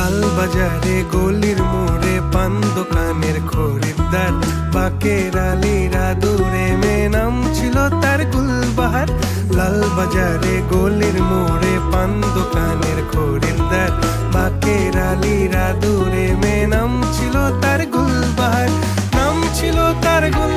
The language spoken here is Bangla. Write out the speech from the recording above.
লাল বাজারে গলির মোড়ে পান দোকানের খরিদ্দার, বাকের আলীরা দূরে মেয়ে নাম ছিল তার গুলবাহার। লাল বাজারে গলির মোড়ে পান দোকানের খরিদ্দার, বাকের আলীরা দূরে মেয়ে নাম ছিল তার গুলবাহার, নাম ছিল তার গুল